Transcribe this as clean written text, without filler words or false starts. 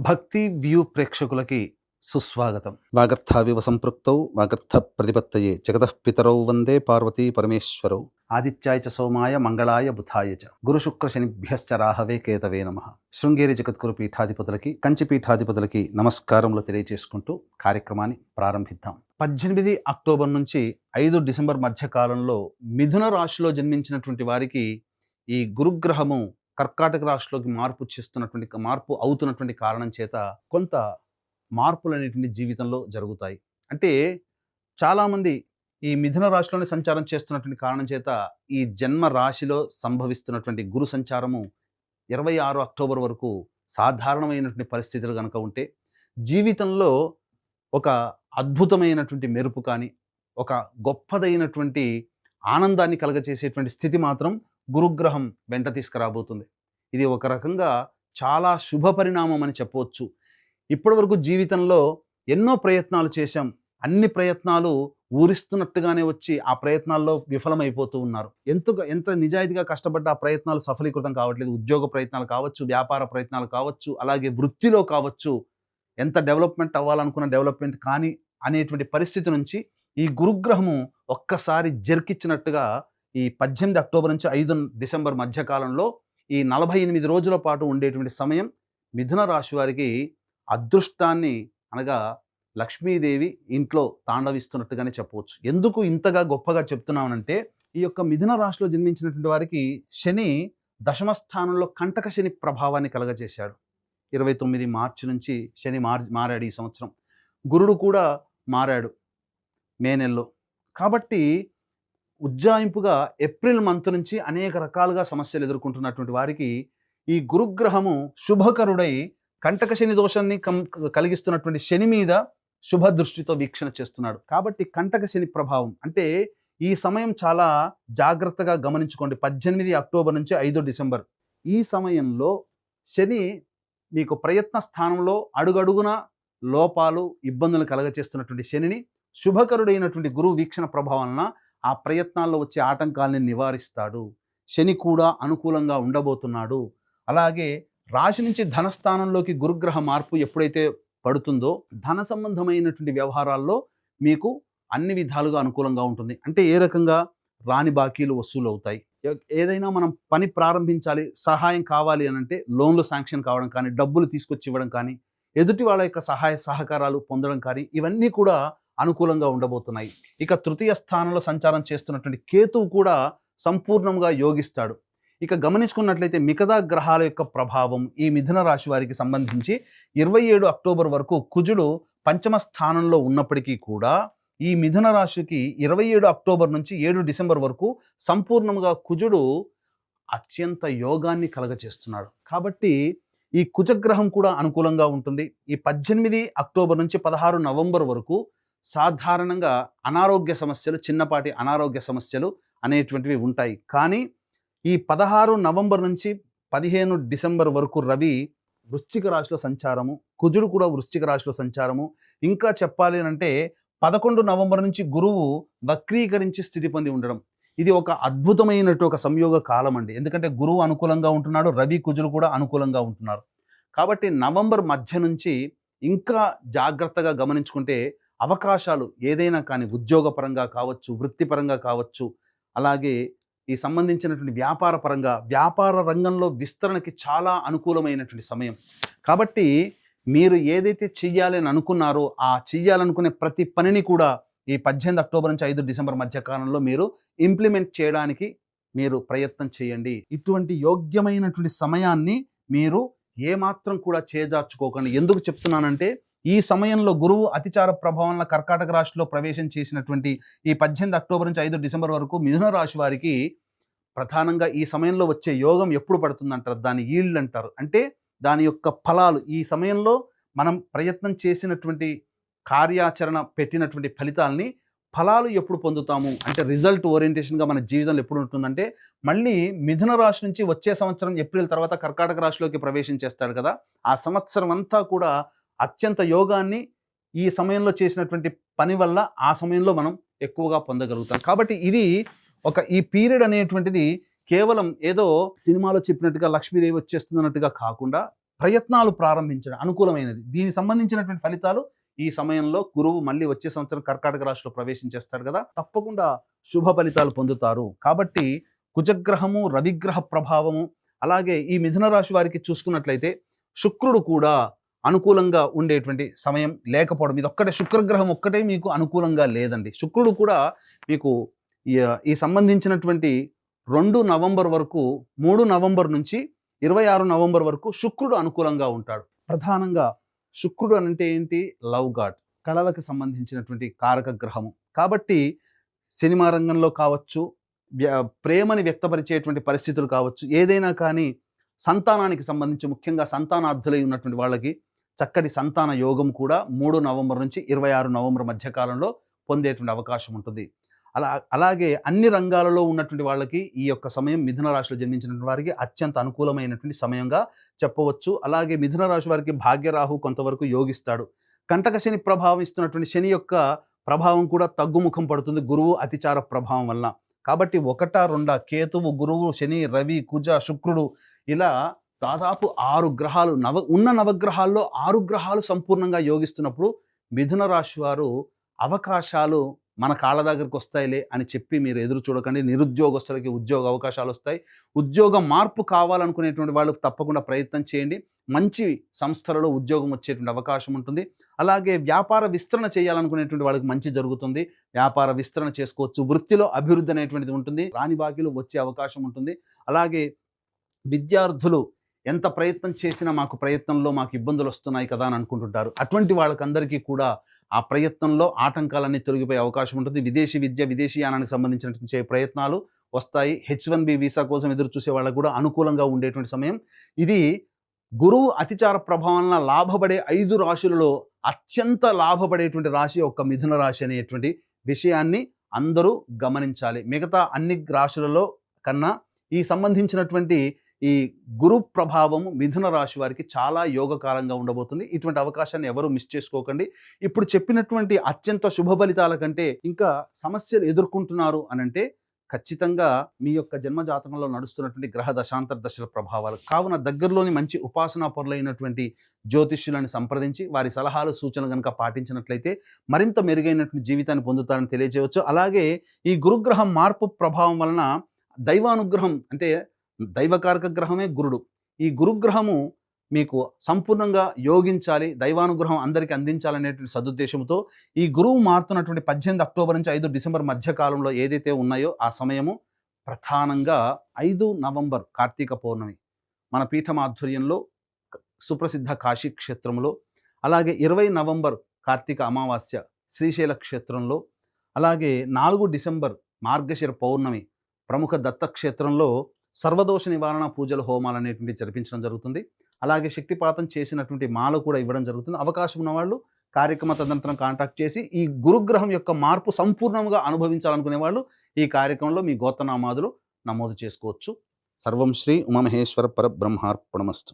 భక్తి వ్యూ ప్రేక్షకులకి సుస్వాగతం. వాగర్థావివ సంపృక్తౌ వాగర్థ ప్రతిపత్తయే జగతః పితరౌ వందే పార్వతీ పరమేశ్వరౌ ఆదిత్యాయ చ సోమాయ మంగళాయ బుధాయ చ గురు శుక్ర శనిభ్యశ్చ రాహవే కేతవే నమః. శృంగేరి జగద్గురు పీఠాధిపతులకి కంచి పీఠాధిపతులకి నమస్కారములు తెలియజేసుకుంటూ కార్యక్రమాన్ని ప్రారంభిద్దాం. 18 అక్టోబర్ నుంచి 5 డిసెంబర్ మధ్య కాలంలో మిథున రాశిలో జన్మించినటువంటి వారికి ఈ గురుగ్రహము కర్కాటక రాశిలోకి మార్పు అవుతున్నటువంటి కారణం చేత కొంత మార్పులు అనేటువంటి జీవితంలో జరుగుతాయి. అంటే చాలామంది ఈ మిథున రాశిలోనే సంచారం చేస్తున్నటువంటి కారణం చేత ఈ జన్మ రాశిలో సంభవిస్తున్నటువంటి గురు సంచారము 26 అక్టోబర్ వరకు సాధారణమైనటువంటి పరిస్థితులు కనుక ఉంటే, జీవితంలో ఒక అద్భుతమైనటువంటి మెరుపు కానీ, ఒక గొప్పదైనటువంటి ఆనందాన్ని కలగచేసేటువంటి స్థితి మాత్రం గురుగ్రహం వెంట తీసుకురాబోతుంది. ఇది ఒక రకంగా చాలా శుభ పరిణామం అని చెప్పవచ్చు. ఇప్పటివరకు జీవితంలో ఎన్నో ప్రయత్నాలు చేశాం. అన్ని ప్రయత్నాలు ఊరిస్తున్నట్టుగానే వచ్చి ఆ ప్రయత్నాల్లో విఫలమైపోతూ ఉన్నారు. ఎంత నిజాయితీగా కష్టపడ్డ ఆ ప్రయత్నాలు సఫలీకృతం కావట్లేదు. ఉద్యోగ ప్రయత్నాలు కావచ్చు, వ్యాపార ప్రయత్నాలు కావచ్చు, అలాగే వృత్తిలో కావచ్చు. ఎంత డెవలప్మెంట్ అవ్వాలనుకున్న డెవలప్మెంట్ కానీ అనేటువంటి పరిస్థితి నుంచి ఈ గురుగ్రహము ఒక్కసారి జర్కిచ్చినట్టుగా ఈ 18 అక్టోబర్ నుంచి 5 డిసెంబర్ మధ్యకాలంలో ఈ 48 రోజుల పాటు ఉండేటువంటి సమయం మిథున రాశి వారికి అదృష్టాన్ని అనగా లక్ష్మీదేవి ఇంట్లో తాండవిస్తున్నట్టుగానే చెప్పవచ్చు. ఎందుకు ఇంతగా గొప్పగా చెప్తున్నానంటే, ఈ యొక్క మిథున రాశిలో జన్మించినటువంటి వారికి శని దశమ స్థానంలో కంటక శని ప్రభావాన్ని కలగజేశాడు. 29 మార్చి నుంచి శని మారాడు ఈ సంవత్సరం. గురుడు కూడా మారాడు మే నెలలో. కాబట్టి ఉజ్జాయింపుగా ఏప్రిల్ మంత్ నుంచి అనేక రకాలుగా సమస్యలు ఎదుర్కొంటున్నటువంటి వారికి ఈ గురుగ్రహము శుభకరుడై కంటక శని దోషాన్ని కలిగిస్తున్నటువంటి శని మీద శుభ దృష్టితో వీక్షణ చేస్తున్నాడు. కాబట్టి కంటక శని ప్రభావం అంటే ఈ సమయం చాలా జాగ్రత్తగా గమనించుకోండి. 18 అక్టోబర్ నుంచి 5 డిసెంబర్ ఈ సమయంలో శని మీకు ప్రయత్న స్థానంలో అడుగడుగున లోపాలు, ఇబ్బందులు కలగచేస్తున్నటువంటి శనిని శుభకరుడైనటువంటి గురువు వీక్షణ ప్రభావాలన ఆ ప్రయత్నాల్లో వచ్చే ఆటంకాలని నివారిస్తాడు. శని కూడా అనుకూలంగా ఉండబోతున్నాడు. అలాగే రాశి నుంచి ధనస్థానంలోకి గురుగ్రహ మార్పు ఎప్పుడైతే పడుతుందో ధన సంబంధమైనటువంటి వ్యవహారాల్లో మీకు అన్ని విధాలుగా అనుకూలంగా ఉంటుంది. అంటే ఏ రకంగా రాని బాకీలు వసూలు అవుతాయి. ఏదైనా మనం పని ప్రారంభించాలి, సహాయం కావాలి అని అంటే లోన్లు శాంక్షన్ కావడం కానీ, డబ్బులు తీసుకొచ్చి ఇవ్వడం కానీ, ఎదుటి వాళ్ళ యొక్క సహాయ సహకారాలు పొందడం కానీ ఇవన్నీ కూడా అనుకూలంగా ఉండబోతున్నాయి. ఇక తృతీయ స్థానంలో సంచారం చేస్తున్నటువంటి కేతువు కూడా సంపూర్ణంగా యోగిస్తాడు. ఇక గమనించుకున్నట్లయితే మిగతా గ్రహాల యొక్క ప్రభావం ఈ మిథున రాశి వారికి సంబంధించి 27 అక్టోబర్ వరకు కుజుడు పంచమ స్థానంలో ఉన్నప్పటికీ కూడా ఈ మిథున రాశికి 27 అక్టోబర్ నుంచి 7 డిసెంబర్ వరకు సంపూర్ణంగా కుజుడు అత్యంత యోగాన్ని కలగచేస్తున్నాడు. కాబట్టి ఈ కుజగ్రహం కూడా అనుకూలంగా ఉంటుంది. ఈ 18 అక్టోబర్ నుంచి 16 నవంబర్ వరకు సాధారణంగా అనారోగ్య సమస్యలు, చిన్నపాటి అనారోగ్య సమస్యలు అనేటువంటివి ఉంటాయి. కానీ ఈ 16 నవంబర్ నుంచి 15 డిసెంబర్ వరకు రవి వృశ్చిక రాశిలో సంచారము, కుజుడు కూడా వృశ్చిక రాశిలో సంచారము. ఇంకా చెప్పాలి అంటే 11 నవంబర్ నుంచి గురువు వక్రీకరించి స్థితి పొంది ఉండడం. ఇది ఒక అద్భుతమైనటువంటి ఒక సంయోగ కాలం అండి. ఎందుకంటే గురువు అనుకూలంగా ఉంటున్నాడు, రవి కుజులు కూడా అనుకూలంగా ఉంటున్నారు. కాబట్టి నవంబర్ మధ్య నుంచి ఇంకా జాగ్రత్తగా గమనించుకుంటే అవకాశాలు ఏదైనా కానీ ఉద్యోగపరంగా కావచ్చు, వృత్తిపరంగా కావచ్చు, అలాగే ఈ సంబంధించినటువంటి వ్యాపార రంగంలో విస్తరణకి చాలా అనుకూలమైనటువంటి సమయం. కాబట్టి మీరు ఏదైతే చెయ్యాలని అనుకున్నారో ఆ చెయ్యాలనుకునే ప్రతి పనిని కూడా ఈ 18 అక్టోబర్ నుంచి 5 డిసెంబర్ మధ్యకాలంలో మీరు ఇంప్లిమెంట్ చేయడానికి మీరు ప్రయత్నం చేయండి. ఇటువంటి యోగ్యమైనటువంటి సమయాన్ని మీరు ఏమాత్రం కూడా చేజార్చుకోకండి. ఎందుకు చెప్తున్నానంటే, ఈ సమయంలో గురువు అతిచార ప్రభావంలో కర్కాటక రాశిలో ప్రవేశం చేసినటువంటి ఈ 18 అక్టోబర్ నుంచి 5 డిసెంబర్ వరకు మిథున రాశి వారికి ప్రధానంగా ఈ సమయంలో వచ్చే యోగం ఎప్పుడు పడుతుందంటారు, దాని ఈల్డ్ అంటారు. అంటే దాని యొక్క ఫలాలు ఈ సమయంలో మనం ప్రయత్నం చేసినటువంటి కార్యాచరణ పెట్టినటువంటి ఫలితాలని ఫలాలు ఎప్పుడు పొందుతాము అంటే రిజల్ట్ ఓరియంటేషన్గా మన జీవితంలో ఎప్పుడు ఉంటుందంటే, మళ్ళీ మిథున రాశి నుంచి వచ్చే సంవత్సరం ఏప్రిల్ తర్వాత కర్కాటక రాశిలోకి ప్రవేశం చేస్తాడు కదా, ఆ సంవత్సరం అంతా కూడా అత్యంత యోగాన్ని ఈ సమయంలో చేసినటువంటి పని వల్ల ఆ సమయంలో మనం ఎక్కువగా పొందగలుగుతాం. కాబట్టి ఇది ఈ పీరియడ్ అనేటువంటిది కేవలం ఏదో సినిమాలో చెప్పినట్టుగా లక్ష్మీదేవి వచ్చేస్తుంది అన్నట్టుగా కాకుండా ప్రయత్నాలు ప్రారంభించడం అనుకూలమైనది. దీనికి సంబంధించినటువంటి ఫలితాలు ఈ సమయంలో గురువు మళ్ళీ వచ్చే సంవత్సరం కర్కాటక రాశిలో ప్రవేశించేస్తాడు కదా, తప్పకుండా శుభ ఫలితాలు పొందుతారు. కాబట్టి కుజగ్రహము, రవిగ్రహ ప్రభావము, అలాగే ఈ మిథున రాశి వారికి చూసుకున్నట్లయితే శుక్రుడు కూడా అనుకూలంగా ఉండేటువంటి సమయం లేకపోవడం, ఇది ఒక్కటే శుక్రగ్రహం ఒక్కటే మీకు అనుకూలంగా లేదండి. శుక్రుడు కూడా మీకు ఈ సంబంధించినటువంటి 2 నవంబర్ వరకు, 3 నవంబర్ నుంచి 26 నవంబర్ వరకు శుక్రుడు అనుకూలంగా ఉంటాడు. ప్రధానంగా శుక్రుడు అంటే ఏంటి? లవ్ గాడ్, కళలకు సంబంధించినటువంటి కారక గ్రహము. కాబట్టి సినిమా రంగంలో కావచ్చు, ప్రేమని వ్యక్తపరిచేటువంటి పరిస్థితులు కావచ్చు, ఏదైనా కానీ సంతానానికి సంబంధించి ముఖ్యంగా సంతానార్థులై ఉన్నటువంటి వాళ్ళకి చక్కటి సంతాన యోగం కూడా 3 నవంబర్ నుంచి 26 నవంబర్ మధ్యకాలంలో పొందేటువంటి అవకాశం ఉంటుంది. అలాగే అన్ని రంగాలలో ఉన్నటువంటి వాళ్ళకి ఈ యొక్క సమయం మిథున రాశిలో జన్మించినటువంటి వారికి అత్యంత అనుకూలమైనటువంటి సమయంగా చెప్పవచ్చు. అలాగే మిథున రాశి వారికి భాగ్యరాహు కొంతవరకు యోగిస్తాడు. కంటక శని ప్రభావం ఇస్తున్నటువంటి శని యొక్క ప్రభావం కూడా తగ్గుముఖం పడుతుంది గురువు అతిచార ప్రభావం వల్ల. కాబట్టి 1, 2 కేతువు, గురువు, శని, రవి, కుజ, శుక్రుడు, ఇలా దాదాపు 6 గ్రహాలు, ఉన్న నవగ్రహాల్లో 6 గ్రహాలు సంపూర్ణంగా యోగిస్తున్నప్పుడు మిథున రాశి వారు అవకాశాలు మన కాళ్ళ దగ్గరికి వస్తాయిలే అని చెప్పి మీరు ఎదురు చూడకండి. నిరుద్యోగస్తులకి ఉద్యోగ అవకాశాలు వస్తాయి. ఉద్యోగ మార్పు కావాలనుకునేటువంటి వాళ్ళు తప్పకుండా ప్రయత్నం చేయండి. మంచి సంస్థలలో ఉద్యోగం వచ్చేటువంటి అవకాశం ఉంటుంది. అలాగే వ్యాపార విస్తరణ చేయాలనుకునేటువంటి వాళ్ళకి మంచి జరుగుతుంది. వ్యాపార విస్తరణ చేసుకోవచ్చు. వృత్తిలో అభివృద్ధి అనేటువంటిది ఉంటుంది. రాని బాకీలు వచ్చే అవకాశం ఉంటుంది. అలాగే విద్యార్థులు ఎంత ప్రయత్నం చేసినా మాకు ఇబ్బందులు వస్తున్నాయి కదా అని అనుకుంటుంటారు. అటువంటి వాళ్ళకందరికీ కూడా ఆ ప్రయత్నంలో ఆటంకాలన్నీ తొలగిపోయే అవకాశం ఉంటుంది. విదేశీ విద్య, విదేశీయానానికి సంబంధించినటువంటి ప్రయత్నాలు వస్తాయి. H1B వీసా కోసం ఎదురు చూసే వాళ్ళకు కూడా అనుకూలంగా ఉండేటువంటి సమయం ఇది. గురువు అతిచార ప్రభావంలో లాభపడే 5 రాశులలో అత్యంత లాభపడేటువంటి రాశి ఒక మిథున రాశి అనేటువంటి విషయాన్ని అందరూ గమనించాలి. మిగతా అన్ని రాశులలో కన్నా ఈ సంబంధించినటువంటి ఈ గురు ప్రభావము మిథున రాశి వారికి చాలా యోగకాలంగా ఉండబోతుంది. ఇటువంటి అవకాశాన్ని ఎవరు మిస్ చేసుకోకండి. ఇప్పుడు చెప్పినటువంటి అత్యంత శుభ ఫలితాల కంటే ఇంకా సమస్యలు ఎదుర్కొంటున్నారు అనంటే ఖచ్చితంగా మీ యొక్క జన్మజాతకంలో నడుస్తున్నటువంటి గ్రహ దశాంతర దశల ప్రభావాలు. కావున దగ్గరలోని మంచి ఉపాసనా పరులైనటువంటి జ్యోతిష్యులను సంప్రదించి వారి సలహాలు, సూచనలు కనుక పాటించినట్లయితే మరింత మెరుగైనటువంటి జీవితాన్ని పొందుతారని తెలియజేయవచ్చు. అలాగే ఈ గురుగ్రహం మార్పు ప్రభావం వలన దైవానుగ్రహం, అంటే దైవకారక గ్రహమే గురుడు. ఈ గురుగ్రహము మీకు సంపూర్ణంగా యోగించాలి, దైవానుగ్రహం అందరికీ అందించాలనేటువంటి సదుద్దేశంతో ఈ గురువు మారుతున్నటువంటి 18 అక్టోబర్ నుంచి 5 డిసెంబర్ మధ్యకాలంలో ఏదైతే ఉన్నాయో ఆ సమయము ప్రధానంగా 5 నవంబర్ కార్తీక పౌర్ణమి మన పీఠం ఆధ్వర్యంలో సుప్రసిద్ధ కాశీ క్షేత్రంలో, అలాగే 20 నవంబర్ కార్తీక అమావాస్య శ్రీశైల క్షేత్రంలో, అలాగే 4 డిసెంబర్ మార్గశిర పౌర్ణమి ప్రముఖ దత్తక్షేత్రంలో సర్వదోష నివారణ పూజలు, హోమాలు అనేటువంటి జరిపించడం జరుగుతుంది. అలాగే శక్తిపాతం చేసినటువంటి మాల కూడా ఇవ్వడం జరుగుతుంది. అవకాశం ఉన్నవాళ్ళు కార్యక్రమ తదనంతరం కాంటాక్ట్ చేసి ఈ గురుగ్రహం యొక్క మార్పు సంపూర్ణంగా అనుభవించాలనుకునే వాళ్ళు ఈ కార్యక్రమంలో మీ గోత్రనామాదులు నమోదు చేసుకోవచ్చు. సర్వం శ్రీ ఉమామహేశ్వర పరబ్రహ్మార్పణమస్తు.